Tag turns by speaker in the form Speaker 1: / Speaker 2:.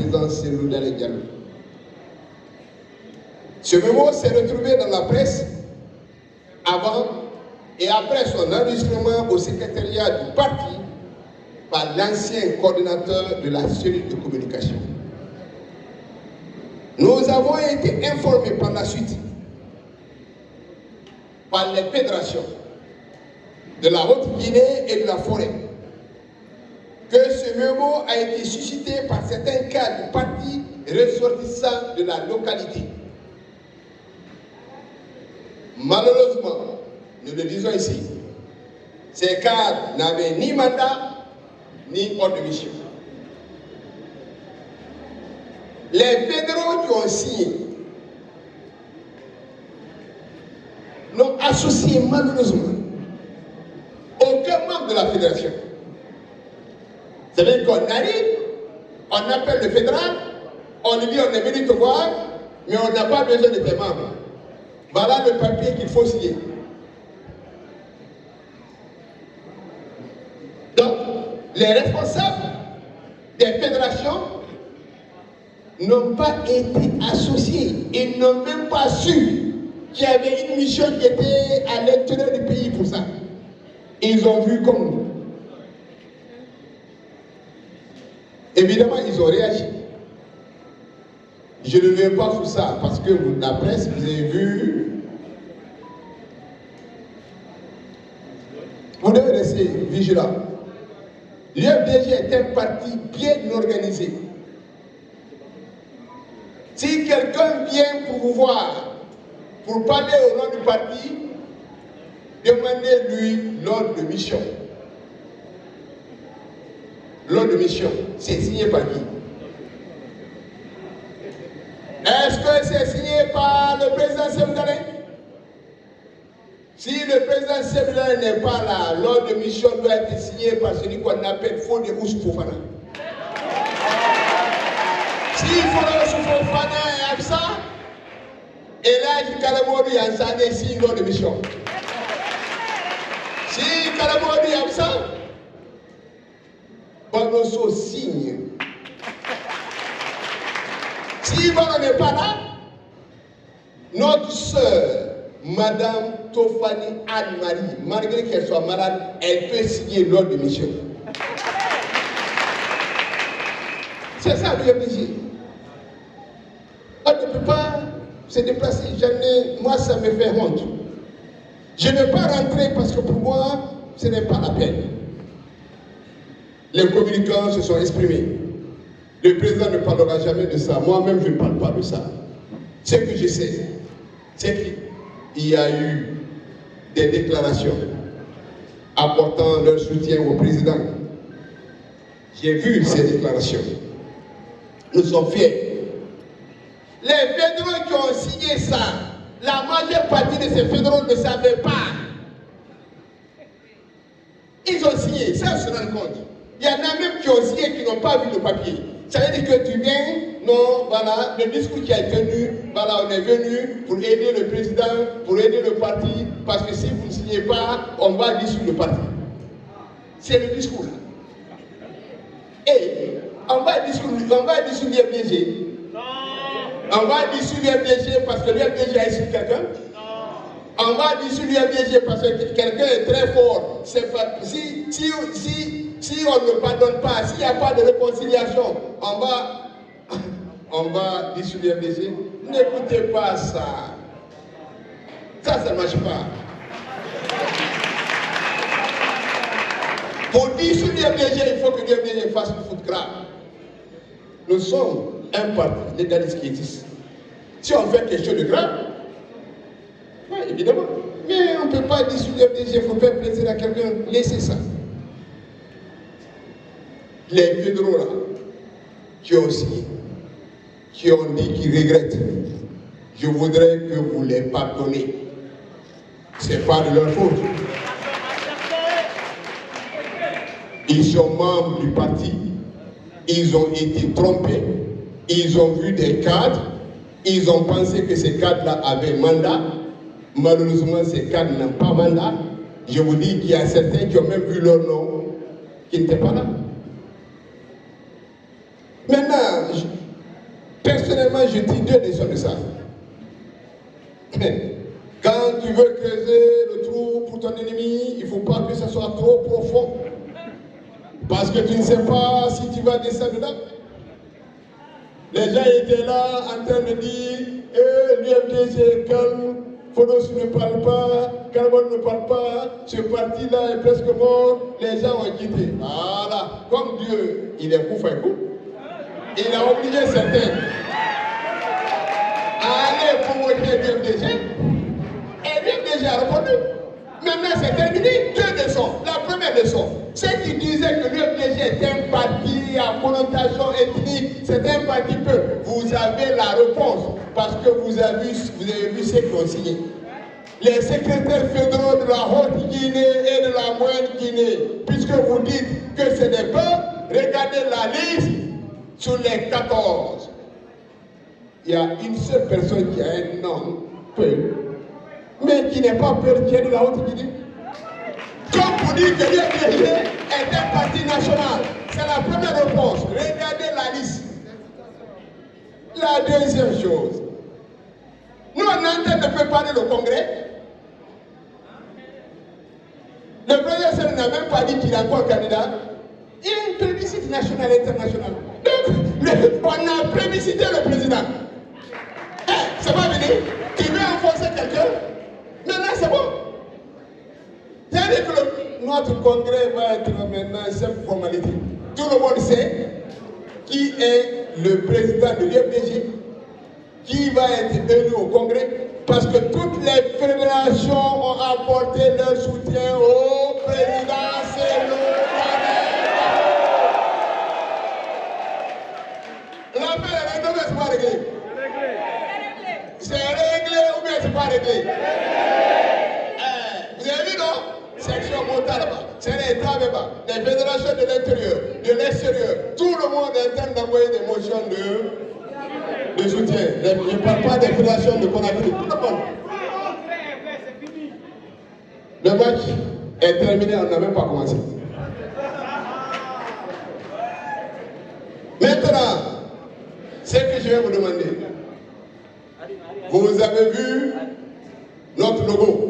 Speaker 1: président Cellou Dalein Diallo. Ce mémo s'est retrouvé dans la presse avant et après son enregistrement au secrétariat du parti par l'ancien coordinateur de la cellule de communication. Nous avons été informés par la suite par les fédérations de la Haute-Guinée et de la Forêt que ce mémo a été suscité par certains cadres du parti ressortissants de la localité. Malheureusement, nous le disons ici, ces cadres n'avaient ni mandat ni ordre de mission. Les fédéraux qui ont signé n'ont associé malheureusement aucun membre de la fédération. Ça veut dire qu'on arrive, on appelle le fédéral, on lui dit on est venu te voir, mais on n'a pas besoin de tes membres. Voilà le papier qu'il faut signer. Donc, les responsables des fédérations n'ont pas été associés. Ils n'ont même pas su qu'il y avait une mission qui était à l'intérieur du pays pour ça. Ils ont vu comme nous. Évidemment, ils ont réagi. Je ne viens pas sur ça parce que la presse, vous avez vu. Vous devez rester vigilant. L'UFDG est un parti bien organisé. Si quelqu'un vient pour vous voir, pour parler au nom du parti, demandez-lui l'ordre de mission. L'ordre de mission, c'est signé par qui? Est-ce que c'est signé par le président Cellou Dalein? Si le président Cellou Dalein n'est pas là, l'ordre de mission doit être signé par celui qu'on appelle Fode Ousfofana. Si Fode Ousfofana est absent, et là, Kalamodu Yansane signe l'ordre de mission. Si Kalamodu est absent, Bonoso signe. Si Bono n'est pas là, notre sœur, Madame Tofani Anne-Marie, malgré qu'elle soit malade, elle peut signer l'ordre de mission. C'est ça l'UFDG. On ne peut pas se déplacer. Moi, ça me fait honte. Je ne vais pas rentrer parce que pour moi, ce n'est pas la peine. Les communicants se sont exprimés. Le président ne parlera jamais de ça. Moi-même, je ne parle pas de ça. Ce que je sais, c'est qu'il y a eu des déclarations apportant leur soutien au président. J'ai vu ces déclarations. Nous sommes fiers. Les fédéraux qui ont signé ça, la majeure partie de ces fédéraux ne savaient pas. Ils ont signé, ça se rend compte. Il y en a même qui ont signé qui n'ont pas vu le papier. Ça veut dire que tu viens, non, voilà, le discours qui a été tenu, voilà, on est venu pour aider le président, pour aider le parti, parce que si vous ne signez pas, on va dissoudre le parti. C'est le discours là. Et on va dissoudre l'UFDG. On va dissoudre l'UFDG parce que l'UFDG a ici quelqu'un. On va dissoudre l'UFDG parce que quelqu'un est très fort. Si on ne pardonne pas, s'il n'y a pas de réconciliation, on va dissoudre l'UFDG. N'écoutez pas ça. Ça ne marche pas. Pour dissoudre l'UFDG, il faut que l'UFDG fasse une faute grave. Nous sommes un parti légaliste qui existe. Si on fait quelque chose de grave, oui, évidemment. Mais on ne peut pas dissoudre l'UFDG, il faut faire plaisir à quelqu'un. Laissez ça. Les fédéraux là, qui ont signé, qui ont dit qu'ils regrettent, je voudrais que vous les pardonnez. Ce n'est pas de leur faute. Ils sont membres du parti. Ils ont été trompés. Ils ont vu des cadres. Ils ont pensé que ces cadres-là avaient mandat. Malheureusement, ces cadres n'ont pas mandat. Je vous dis qu'il y a certains qui ont même vu leur nom qui n'étaient pas là. Maintenant, personnellement, je tire deux leçons de ça. Quand tu veux creuser le trou pour ton ennemi, il ne faut pas que ça soit trop profond. Parce que tu ne sais pas si tu vas descendre là. Les gens étaient là en train de dire l'UMDG est calme, Phonos ne parle pas, Carbone ne parle pas, ce parti-là est presque mort, les gens ont quitté. Voilà, comme Dieu, il est coup fait coup, il a obligé certains à aller pour voter l'UMDG. Et l'UMDG a répondu. Maintenant, c'est terminé. Deux leçons. La première leçon, ceux qui disaient que l'UMDG est un parti à connotation ethnique, c'est un parti peuple. Vous avez la réponse parce que vous avez vu ce qu'ils ont signé. Les secrétaires fédéraux de la Haute-Guinée et de la Moyenne-Guinée, puisque vous dites que c'est des peuples, regardez la liste sur les 14. Il y a une seule personne qui a un nom, peuple, mais qui n'est pas peur, qui est de la Haute-Guinée. Comme vous dites que l'UMDG est un parti national, c'est la première réponse. Regardez la liste. La deuxième chose, nous on est en train de préparer le congrès. Le président n'a même pas dit qu'il est encore candidat. Il y a une plébiscite nationale et internationale. Donc, on a plébiscité le président. C'est pas venu. Tu veux enfoncer quelqu'un? Maintenant, c'est bon. C'est-à-dire que notre congrès va être maintenant une simple formalité. Tout le monde sait qui est le président de l'UMDG, qui va être élu au congrès, parce que toutes les fédérations ont apporté leur soutien au président Cellou Dalein. L'affaire est réglée ou c'est pas réglé? C'est réglé ou bien c'est pas réglé? Vous avez vu, non? Section Montalba, c'est les Traveba, les fédérations de l'intérieur, de l'extérieur. Tout le monde est en train d'envoyer des motions de soutien. Je ne parle pas des fédérations de Conakry, tout le monde. Le match est terminé, on n'a même pas commencé. Maintenant, ce que je vais vous demander, vous avez vu notre logo.